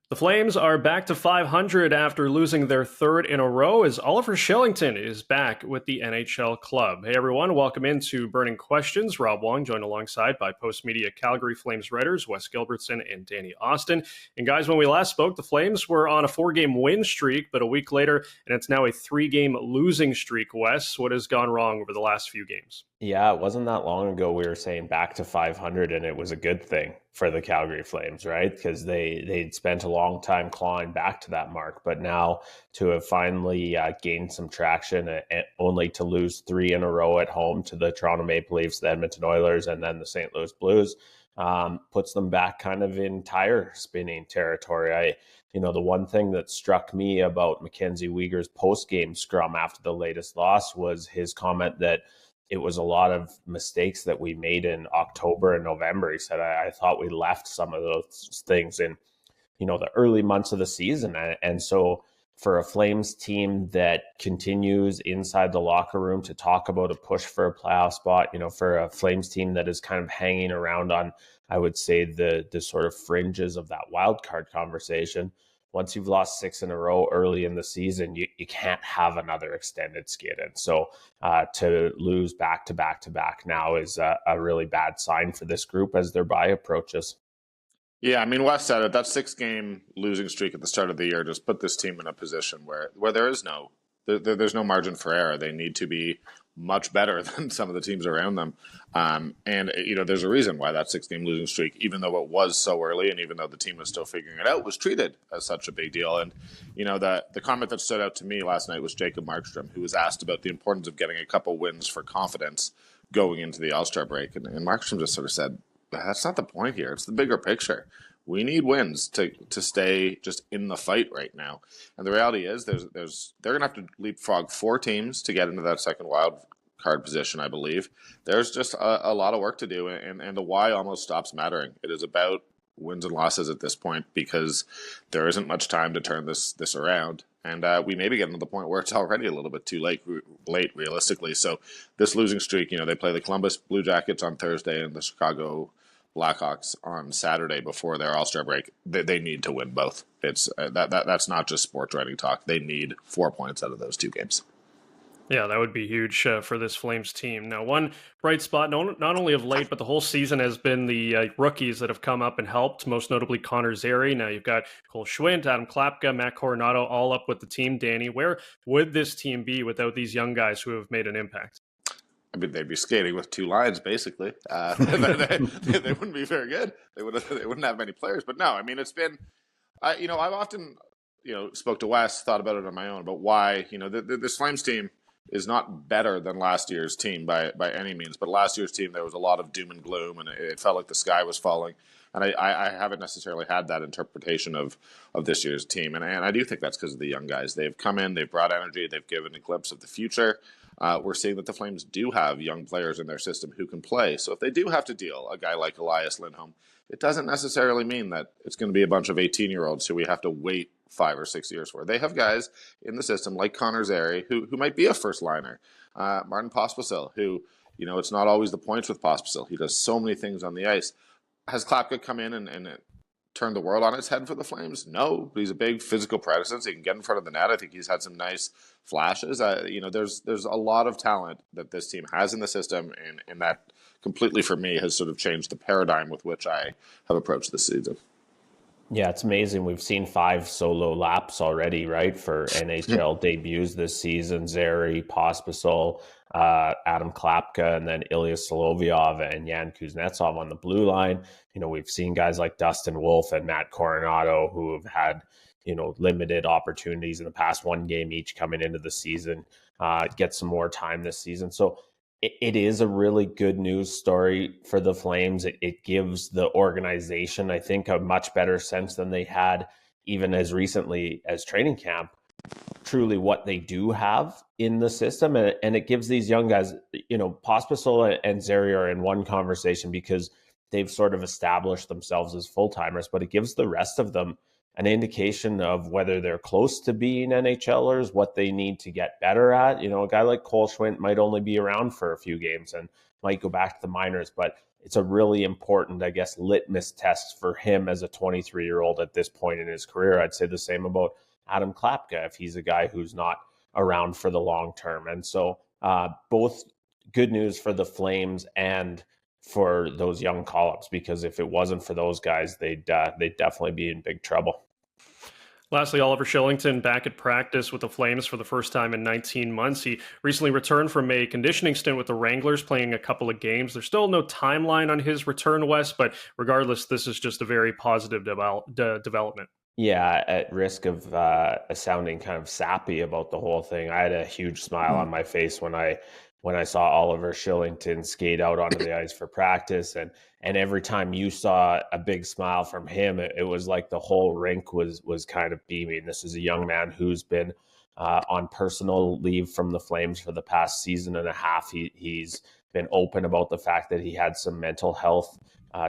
The Flames are back to 500 after losing their third in a row as Oliver Kylington is back with the NHL club. Hey everyone, welcome into Burning Questions. Rob Wong joined alongside by Postmedia Calgary Flames writers Wes Gilbertson and Danny Austin. And guys, when we last spoke, the Flames were on a 4-game win streak, but a week later, and it's now a 3-game losing streak. Wes, what has gone wrong over the last few games? Yeah, it wasn't that long ago we were saying back to 500, and it was a good thing for the Calgary Flames, right? Because they'd spent a long time clawing back to that mark, but now to have finally gained some traction, only to lose 3 in a row at home to the Toronto Maple Leafs, the Edmonton Oilers, and then the St. Louis Blues, puts them back kind of in tire spinning territory. The one thing that struck me about Mackenzie Weegar's post-game scrum after the latest loss was his comment that it was a lot of mistakes that we made in October and November. He said, I thought we left some of those things in, the early months of the season. And so for a Flames team that continues inside the locker room to talk about a push for a playoff spot, for a Flames team that is kind of hanging around on, I would say, the sort of fringes of that wild card conversation, once you've lost 6 in a row early in the season, you can't have another extended skid. And so to lose back to back to back now is a really bad sign for this group as their bye approaches. Yeah, I mean, Wes said it. That 6-game losing streak at the start of the year just put this team in a position where there is there's no margin for error. They need to be much better than some of the teams around them. There's a reason why that 6-game losing streak, even though it was so early and even though the team was still figuring it out, was treated as such a big deal. And, the comment that stood out to me last night was Jacob Markstrom, who was asked about the importance of getting a couple wins for confidence going into the All-Star break. And Markstrom just sort of said, that's not the point here. It's the bigger picture. We need wins to stay just in the fight right now. And the reality is they're going to have to leapfrog 4 teams to get into that second wild card position, I believe. There's just a lot of work to do, and the why almost stops mattering. It is about wins and losses at this point because there isn't much time to turn this around. And we may be getting to the point where it's already a little bit too late realistically. So this losing streak, they play the Columbus Blue Jackets on Thursday and the Chicago Blackhawks on Saturday before their All-Star break. They need to win both. It's that's not just sports writing talk. They need 4 points out of those 2 games. Yeah, that would be huge for this Flames team. Now, one bright spot, not only of late, but the whole season has been the rookies that have come up and helped, most notably Connor Zary. Now you've got Cole Schwindt, Adam Klapka, Matt Coronado, all up with the team. Danny, where would this team be without these young guys who have made an impact? I mean, they'd be skating with 2 lines, basically. They wouldn't be very good. They wouldn't have many players. But no, I mean, it's been, I've often, spoke to Wes, thought about it on my own, about why, this Flames team is not better than last year's team by any means. But last year's team, there was a lot of doom and gloom, and it felt like the sky was falling. And I haven't necessarily had that interpretation of this year's team. And I do think that's because of the young guys. They've come in, they've brought energy, they've given a glimpse of the future. We're seeing that the Flames do have young players in their system who can play. So if they do have to deal a guy like Elias Lindholm, it doesn't necessarily mean that it's going to be a bunch of 18-year-olds who we have to wait 5 or 6 years for. They have guys in the system like Connor Zary who might be a first liner. Martin Pospisil, who, it's not always the points with Pospisil. He does so many things on the ice. Has Klapka come in and turned the world on its head for the Flames? No, but he's a big physical presence. He can get in front of the net. I think he's had some nice flashes. There's a lot of talent that this team has in the system, and that completely for me has sort of changed the paradigm with which I have approached this season. Yeah, it's amazing. We've seen 5 solo laps already, right, for NHL debuts this season. Zary, Pospisil, Adam Klapka, and then Ilya Solovyov and Yan Kuznetsov on the blue line. We've seen guys like Dustin Wolf and Matt Coronado who have had, limited opportunities in the past 1 game each coming into the season, get some more time this season. So it is a really good news story for the Flames. It gives the organization, I think, a much better sense than they had even as recently as training camp, truly what they do have in the system. And it gives these young guys, Pospisil and Zary are in one conversation because they've sort of established themselves as full-timers, but it gives the rest of them an indication of whether they're close to being NHLers, what they need to get better at. A guy like Cole Schwindt might only be around for a few games and might go back to the minors, but it's a really important, I guess, litmus test for him as a 23-year-old at this point in his career. I'd say the same about Adam Klapka if he's a guy who's not around for the long term. And so both good news for the Flames and for those young call-ups, because if it wasn't for those guys, they'd definitely be in big trouble. Lastly, Oliver Kylington back at practice with the Flames for the first time in 19 months. He recently returned from a conditioning stint with the Wranglers, playing a couple of games. There's still no timeline on his return, Wes, but regardless, this is just a very positive development. Yeah, at risk of sounding kind of sappy about the whole thing, I had a huge smile on my face when I saw Oliver Kylington skate out onto the ice for practice, and every time you saw a big smile from him, it was like the whole rink was kind of beaming. This is a young man who's been on personal leave from the Flames for the past season and a half. He's been open about the fact that he had some mental health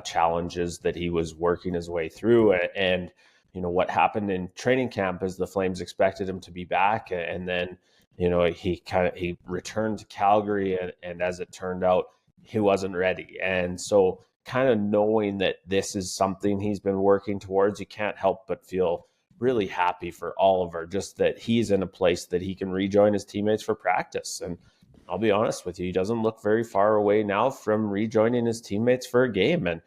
challenges that he was working his way through, and you know what happened in training camp is the Flames expected him to be back, and then he returned to Calgary, and as it turned out, he wasn't ready. And so kind of knowing that this is something he's been working towards, you can't help but feel really happy for Oliver, just that he's in a place that he can rejoin his teammates for practice. And I'll be honest with you, he doesn't look very far away now from rejoining his teammates for a game. And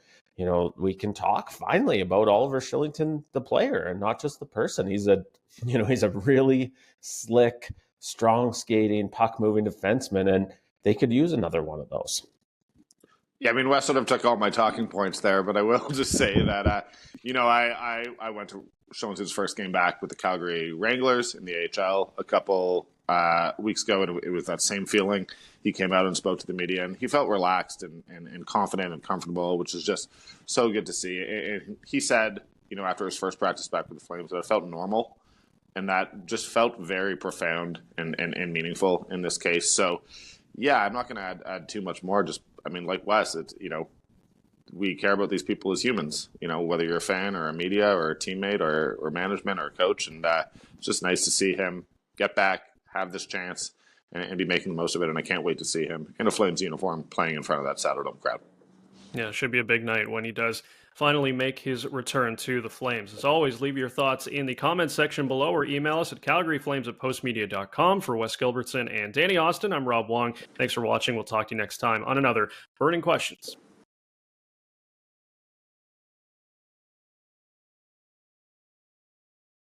we can talk finally about Oliver Kylington, the player, and not just the person. He's a really slick, strong skating, puck moving defenseman, and they could use another one of those. Yeah, I mean, Wes sort of took all my talking points there, but I will just say that, I went to Kylington's first game back with the Calgary Wranglers in the AHL a couple weeks ago, and it was that same feeling. He came out and spoke to the media, and he felt relaxed and confident and comfortable, which is just so good to see. And he said, after his first practice back with the Flames, that it felt normal, and that just felt very profound and meaningful in this case. So, yeah, I'm not going to add too much more. Like Wes, it's, we care about these people as humans, whether you're a fan or a media or a teammate or management or a coach. And it's just nice to see him get back, have this chance, and be making the most of it. And I can't wait to see him in a Flames uniform playing in front of that Saddledome crowd. Yeah, it should be a big night when he does finally make his return to the Flames. As always, leave your thoughts in the comments section below or email us at calgaryflames@postmedia.com. For Wes Gilbertson and Danny Austin, I'm Rob Wong. Thanks for watching. We'll talk to you next time on another Burning Questions.